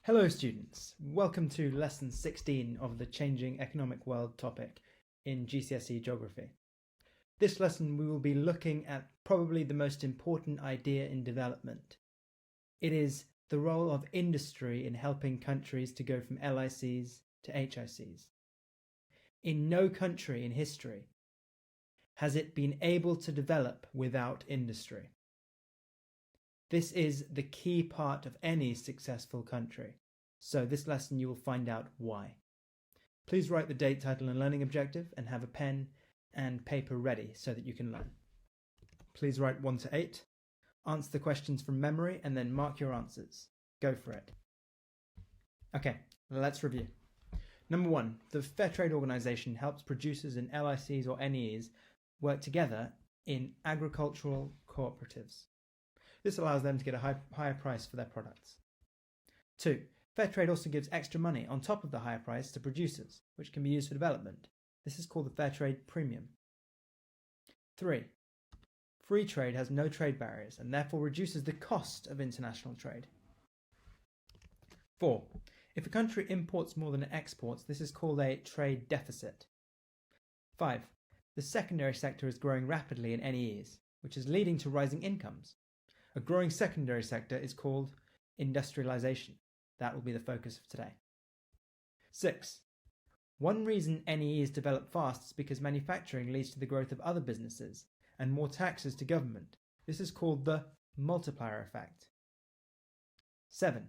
Hello students, welcome to lesson 16 of the Changing Economic World topic in GCSE Geography. This lesson we will be looking at probably the most important idea in development. It is the role of industry in helping countries to go from LICs to HICs. In no country in history has it been able to develop without industry. This is the key part of any successful country. So this lesson you will find out why. Please write the date, title and learning objective and have a pen and paper ready so that you can learn. Please write 1 to 8. Answer the questions from memory and then mark your answers. Go for it. Okay, let's review. Number 1, the Fair Trade Organization helps producers in LICs or NEEs work together in agricultural cooperatives. This allows them to get a higher price for their products. 2. Fair trade also gives extra money on top of the higher price to producers, which can be used for development. This is called the fair trade premium. 3. Free trade has no trade barriers and therefore reduces the cost of international trade. 4. If a country imports more than it exports, this is called a trade deficit. 5. The secondary sector is growing rapidly in NEEs, which is leading to rising incomes. A growing secondary sector is called industrialization. That will be the focus of today. 6. One reason NEEs develop fast is because manufacturing leads to the growth of other businesses and more taxes to government. This is called the multiplier effect. 7.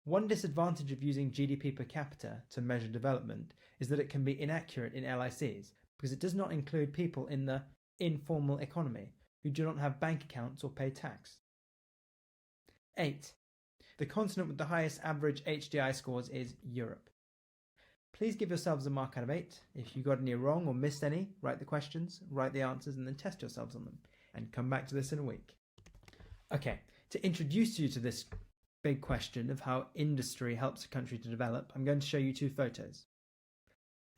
One disadvantage of using GDP per capita to measure development is that it can be inaccurate in LICs because it does not include people in the informal economy who do not have bank accounts or pay tax. 8. The continent with the highest average HDI scores is Europe. Please give yourselves a mark out of 8. If you got any wrong or missed any, write the questions, write the answers, and then test yourselves on them. And come back to this in a week. Okay, to introduce you to this big question of how industry helps a country to develop, I'm going to show you 2 photos.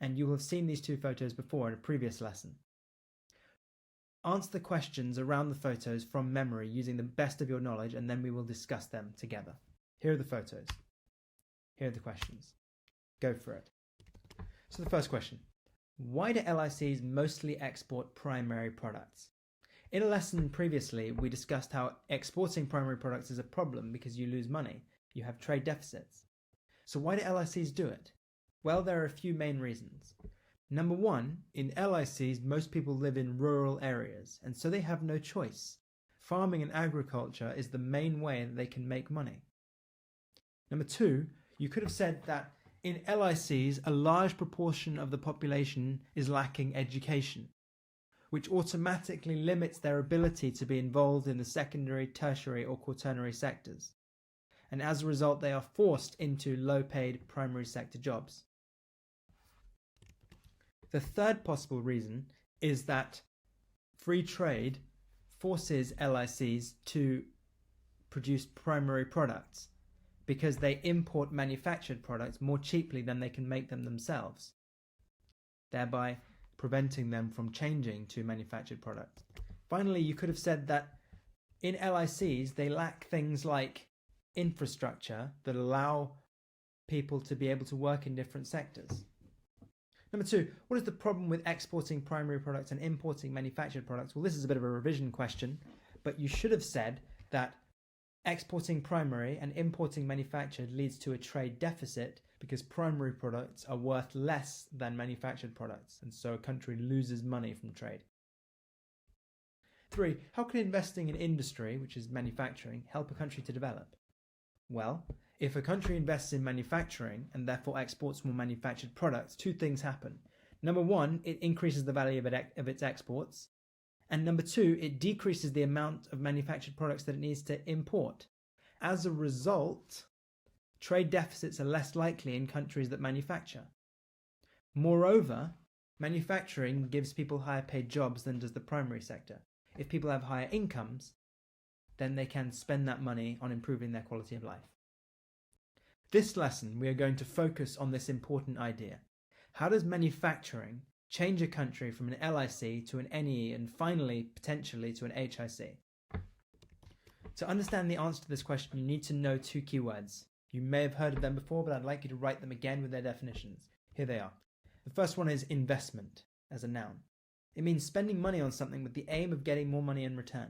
And you will have seen these 2 photos before in a previous lesson. Answer the questions around the photos from memory using the best of your knowledge, and then we will discuss them together. Here are the photos. Here are the questions. Go for it. So the first question. Why do LICs mostly export primary products? In a lesson previously, we discussed how exporting primary products is a problem because you lose money. You have trade deficits. So why do LICs do it? Well, there are a few main reasons. Number 1, in LICs, most people live in rural areas, and so they have no choice. Farming and agriculture is the main way that they can make money. Number 2, you could have said that in LICs, a large proportion of the population is lacking education, which automatically limits their ability to be involved in the secondary, tertiary, or quaternary sectors. And as a result, they are forced into low-paid primary sector jobs. The third possible reason is that free trade forces LICs to produce primary products because they import manufactured products more cheaply than they can make them themselves, thereby preventing them from changing to manufactured products. Finally, you could have said that in LICs they lack things like infrastructure that allow people to be able to work in different sectors. Number 2, what is the problem with exporting primary products and importing manufactured products? Well, this is a bit of a revision question, but you should have said that exporting primary and importing manufactured leads to a trade deficit because primary products are worth less than manufactured products, and so a country loses money from trade. 3, how can investing in industry, which is manufacturing, help a country to develop? Well, if a country invests in manufacturing and therefore exports more manufactured products, 2 things happen. Number 1, it increases the value of its exports. And number 2, it decreases the amount of manufactured products that it needs to import. As a result, trade deficits are less likely in countries that manufacture. Moreover, manufacturing gives people higher paid jobs than does the primary sector. If people have higher incomes, then they can spend that money on improving their quality of life. This lesson, we are going to focus on this important idea. How does manufacturing change a country from an LIC to an NEE and finally, potentially, to an HIC? To understand the answer to this question, you need to know 2 keywords. You may have heard of them before, but I'd like you to write them again with their definitions. Here they are. The first one is investment as a noun. It means spending money on something with the aim of getting more money in return.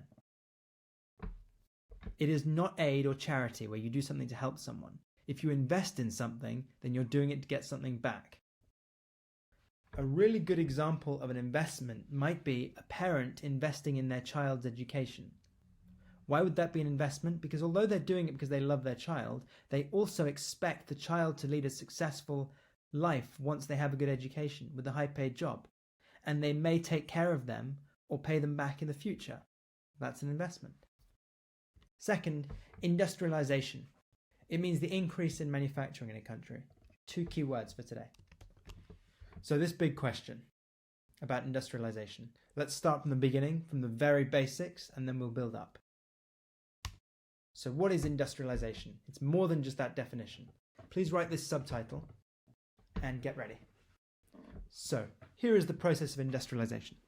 It is not aid or charity where you do something to help someone. If you invest in something, then you're doing it to get something back. A really good example of an investment might be a parent investing in their child's education. Why would that be an investment? Because although they're doing it because they love their child, they also expect the child to lead a successful life once they have a good education with a high-paid job. And they may take care of them or pay them back in the future. That's an investment. Second, industrialization. It means the increase in manufacturing in a country. 2 key words for today. So this big question about industrialization. Let's start from the beginning, from the very basics, and then we'll build up. So what is industrialization? It's more than just that definition. Please write this subtitle and get ready. So here is the process of industrialization.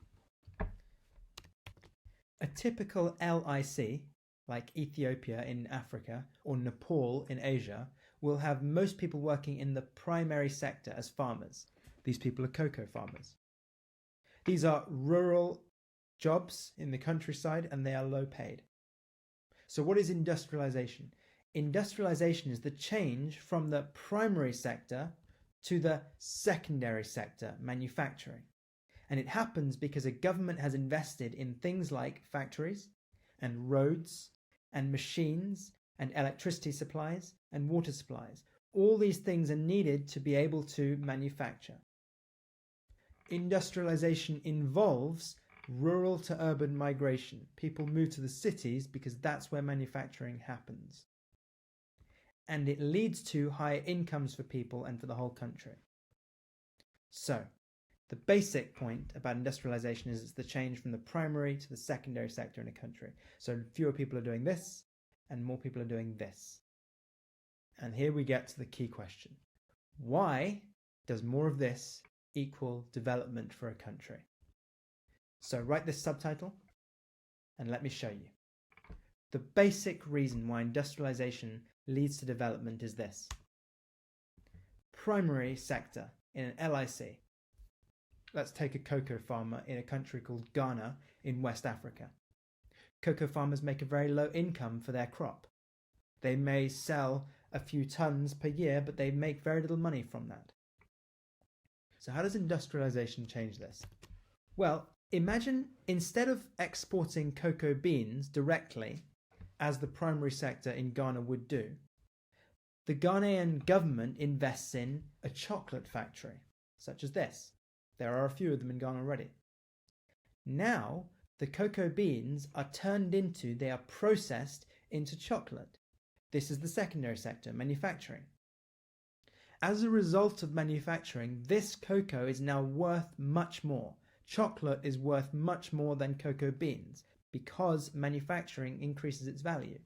A typical LIC, like Ethiopia in Africa or Nepal in Asia, will have most people working in the primary sector as farmers. These people are cocoa farmers. These are rural jobs in the countryside and they are low paid. So what is industrialization? Industrialization is the change from the primary sector to the secondary sector, manufacturing. And it happens because a government has invested in things like factories and roads and machines and electricity supplies and water supplies. All these things are needed to be able to manufacture. Industrialization involves rural to urban migration. People move to the cities because that's where manufacturing happens. And it leads to higher incomes for people and for the whole country. So, the basic point about industrialization is it's the change from the primary to the secondary sector in a country. So fewer people are doing this and more people are doing this. And here we get to the key question. Why does more of this equal development for a country? So write this subtitle and let me show you. The basic reason why industrialization leads to development is this. Primary sector in an LIC. Let's take a cocoa farmer in a country called Ghana in West Africa. Cocoa farmers make a very low income for their crop. They may sell a few tons per year, but they make very little money from that. So how does industrialization change this? Well, imagine instead of exporting cocoa beans directly, as the primary sector in Ghana would do, the Ghanaian government invests in a chocolate factory, such as this. There are a few of them in Ghana already. Now, the cocoa beans are they are processed into chocolate. This is the secondary sector, manufacturing. As a result of manufacturing, this cocoa is now worth much more. Chocolate is worth much more than cocoa beans because manufacturing increases its value.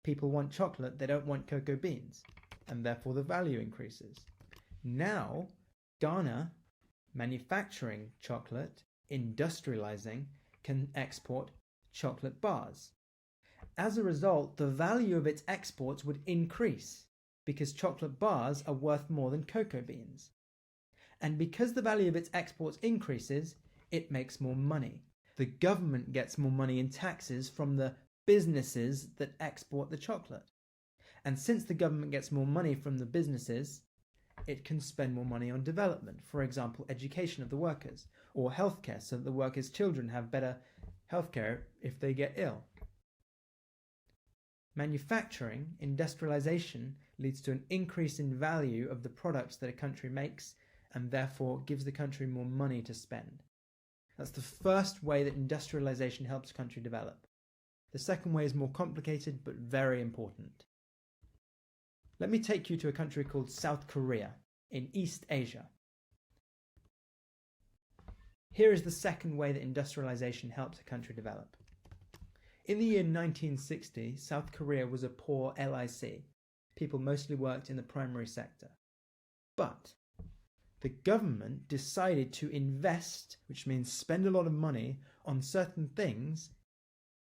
People want chocolate, they don't want cocoa beans, and therefore the value increases. Now, Ghana, manufacturing chocolate, industrializing, can export chocolate bars. As a result, the value of its exports would increase because chocolate bars are worth more than cocoa beans. And because the value of its exports increases, it makes more money. The government gets more money in taxes from the businesses that export the chocolate. And since the government gets more money from the businesses, it can spend more money on development, for example, education of the workers, or healthcare so that the workers' children have better healthcare if they get ill. Manufacturing, industrialization, leads to an increase in value of the products that a country makes and therefore gives the country more money to spend. That's the first way that industrialization helps a country develop. The second way is more complicated but very important. Let me take you to a country called South Korea in East Asia. Here is the second way that industrialization helps a country develop. In the year 1960, South Korea was a poor LIC. People mostly worked in the primary sector. But the government decided to invest, which means spend a lot of money, on certain things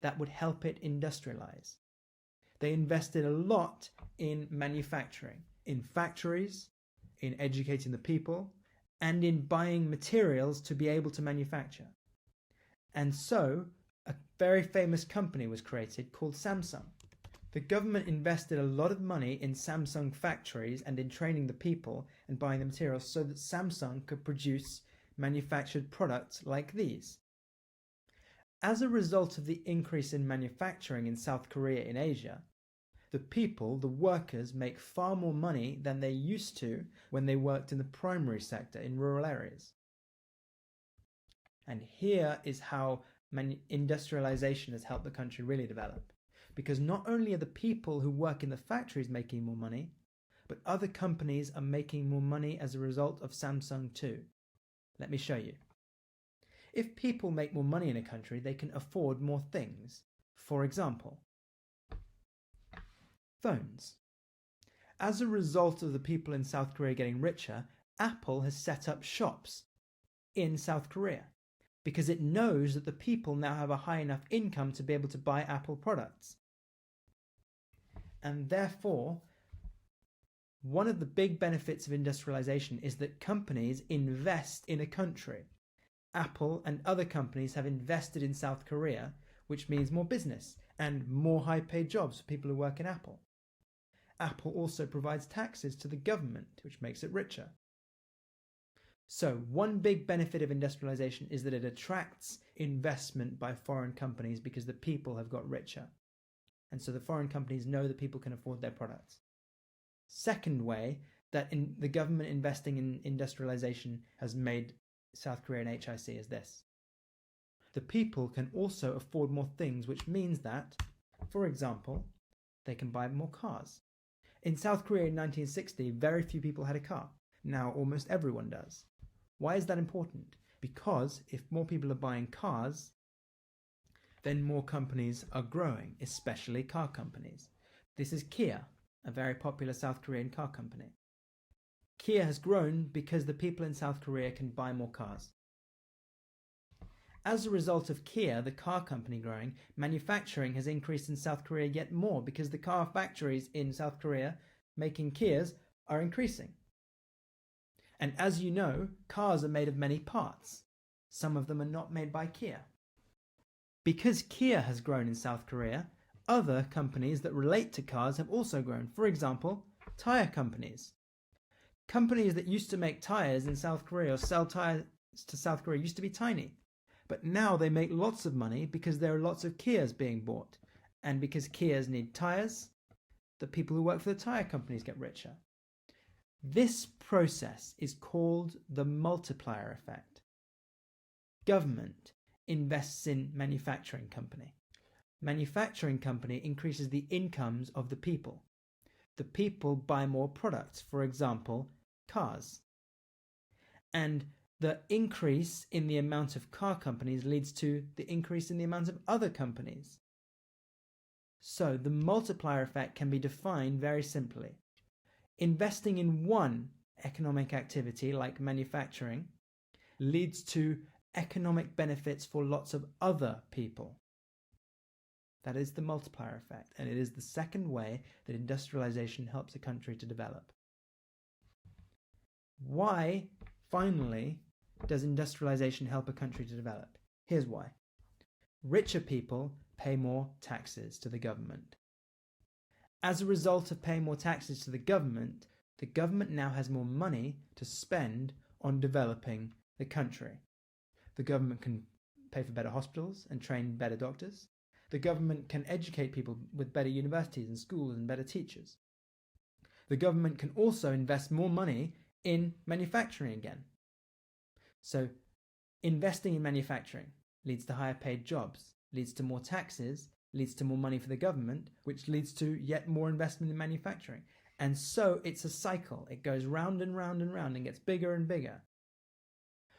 that would help it industrialize. They invested a lot in manufacturing, in factories, in educating the people, and in buying materials to be able to manufacture. And so, a very famous company was created called Samsung. The government invested a lot of money in Samsung factories and in training the people and buying the materials so that Samsung could produce manufactured products like these. As a result of the increase in manufacturing in South Korea in Asia, the people, the workers, make far more money than they used to when they worked in the primary sector in rural areas. And here is how industrialization has helped the country really develop. Because not only are the people who work in the factories making more money, but other companies are making more money as a result of Samsung too. Let me show you. If people make more money in a country, they can afford more things. For example, phones. As a result of the people in South Korea getting richer, Apple has set up shops in South Korea because it knows that the people now have a high enough income to be able to buy Apple products. And therefore, one of the big benefits of industrialization is that companies invest in a country. Apple and other companies have invested in South Korea, which means more business and more high-paid jobs for people who work in Apple. Apple also provides taxes to the government, which makes it richer. So, one big benefit of industrialization is that it attracts investment by foreign companies because the people have got richer. And so the foreign companies know that people can afford their products. Second way that the government investing in industrialization has made South Korea and HIC is this. The people can also afford more things, which means that, for example, they can buy more cars. In South Korea in 1960, very few people had a car. Now almost everyone does. Why is that important? Because if more people are buying cars, then more companies are growing, especially car companies. This is Kia, a very popular South Korean car company. Kia has grown because the people in South Korea can buy more cars. As a result of Kia, the car company, growing, manufacturing has increased in South Korea yet more because the car factories in South Korea making Kias are increasing. And as you know, cars are made of many parts. Some of them are not made by Kia. Because Kia has grown in South Korea, other companies that relate to cars have also grown. For example, tire companies. Companies that used to make tires in South Korea or sell tires to South Korea used to be tiny. But now they make lots of money because there are lots of Kias being bought. And because Kias need tires, the people who work for the tire companies get richer. This process is called the multiplier effect. Government invests in manufacturing company. Manufacturing company increases the incomes of the people. The people buy more products, for example, cars. And the increase in the amount of car companies leads to the increase in the amount of other companies. So the multiplier effect can be defined very simply. Investing in one economic activity like manufacturing leads to economic benefits for lots of other people. That is the multiplier effect, and it is the second way that industrialization helps a country to develop. Why, finally, does industrialization help a country to develop? Here's why. Richer people pay more taxes to the government. As a result of paying more taxes to the government now has more money to spend on developing the country. The government can pay for better hospitals and train better doctors. The government can educate people with better universities and schools and better teachers. The government can also invest more money in manufacturing again. So investing in manufacturing leads to higher paid jobs, leads to more taxes, leads to more money for the government, which leads to yet more investment in manufacturing. And so it's a cycle. It goes round and round and round and gets bigger and bigger.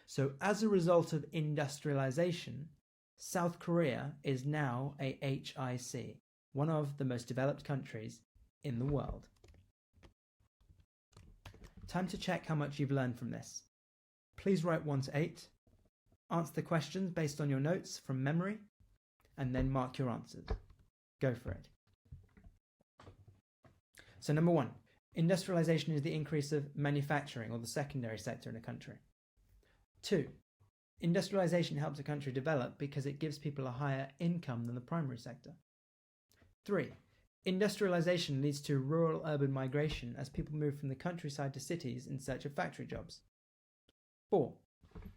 So as a result of industrialization, South Korea is now a HIC, one of the most developed countries in the world. Time to check how much you've learned from this. Please write 1 to 8, answer the questions based on your notes from memory, and then mark your answers. Go for it. So number 1, industrialization is the increase of manufacturing or the secondary sector in a country. 2, industrialization helps a country develop because it gives people a higher income than the primary sector. 3, industrialization leads to rural-urban migration as people move from the countryside to cities in search of factory jobs. 4,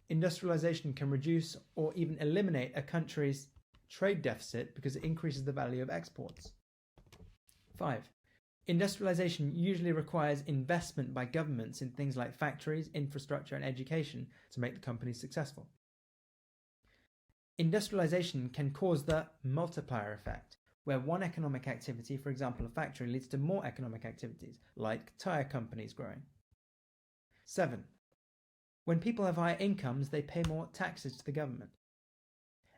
industrialization can reduce or even eliminate a country's trade deficit because it increases the value of exports. 5, industrialization usually requires investment by governments in things like factories, infrastructure, and education to make the companies successful. Industrialization can cause the multiplier effect, where one economic activity, for example a factory, leads to more economic activities, like tire companies growing. 7, when people have higher incomes, they pay more taxes to the government.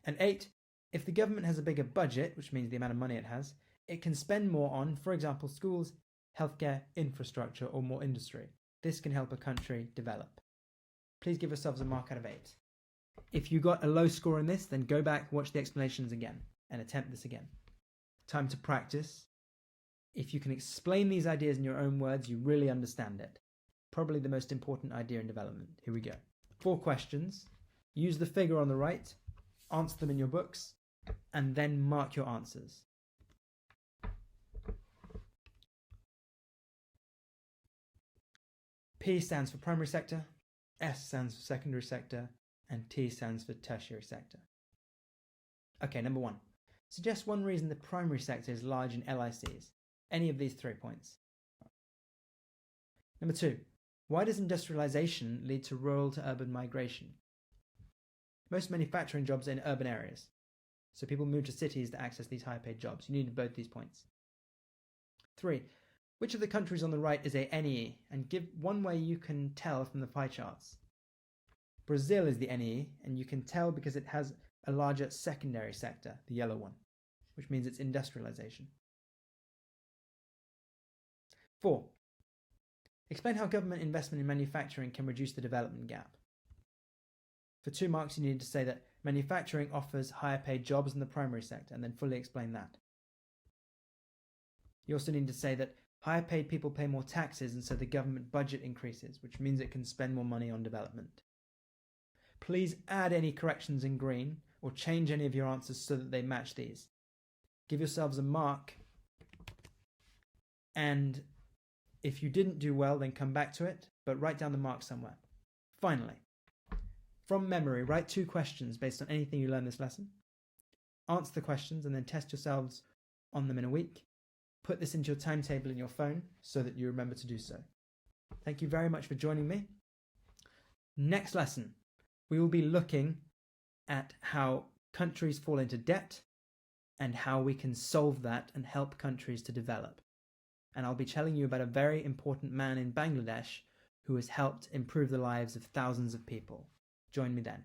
And 8, if the government has a bigger budget, which means the amount of money it has, it can spend more on, for example, schools, healthcare, infrastructure, or more industry. This can help a country develop. Please give yourselves a mark out of 8. If you got a low score in this, then go back, watch the explanations again, and attempt this again. Time to practice. If you can explain these ideas in your own words, you really understand it. Probably the most important idea in development. Here we go. 4 questions. Use the figure on the right, answer them in your books, and then mark your answers. P stands for primary sector, S stands for secondary sector, and T stands for tertiary sector. Okay, number 1. Suggest one reason the primary sector is large in LICs. Any of these 3 points. Number 2. Why does industrialization lead to rural to urban migration? Most manufacturing jobs are in urban areas, so people move to cities to access these high paid jobs. You need both these points. 3. Which of the countries on the right is a NEE? And give one way you can tell from the pie charts. Brazil is the NEE, and you can tell because it has a larger secondary sector, the yellow one, which means it's industrialization. 4. Explain how government investment in manufacturing can reduce the development gap. For 2 marks, you need to say that manufacturing offers higher paid jobs in the primary sector, and then fully explain that. You also need to say that higher paid people pay more taxes, and so the government budget increases, which means it can spend more money on development. Please add any corrections in green, or change any of your answers so that they match these. Give yourselves a mark, and if you didn't do well, then come back to it, but write down the mark somewhere. Finally, from memory, write 2 questions based on anything you learned this lesson. Answer the questions and then test yourselves on them in a week. Put this into your timetable in your phone so that you remember to do so. Thank you very much for joining me. Next lesson, we will be looking at how countries fall into debt and how we can solve that and help countries to develop. And I'll be telling you about a very important man in Bangladesh who has helped improve the lives of thousands of people. Join me then.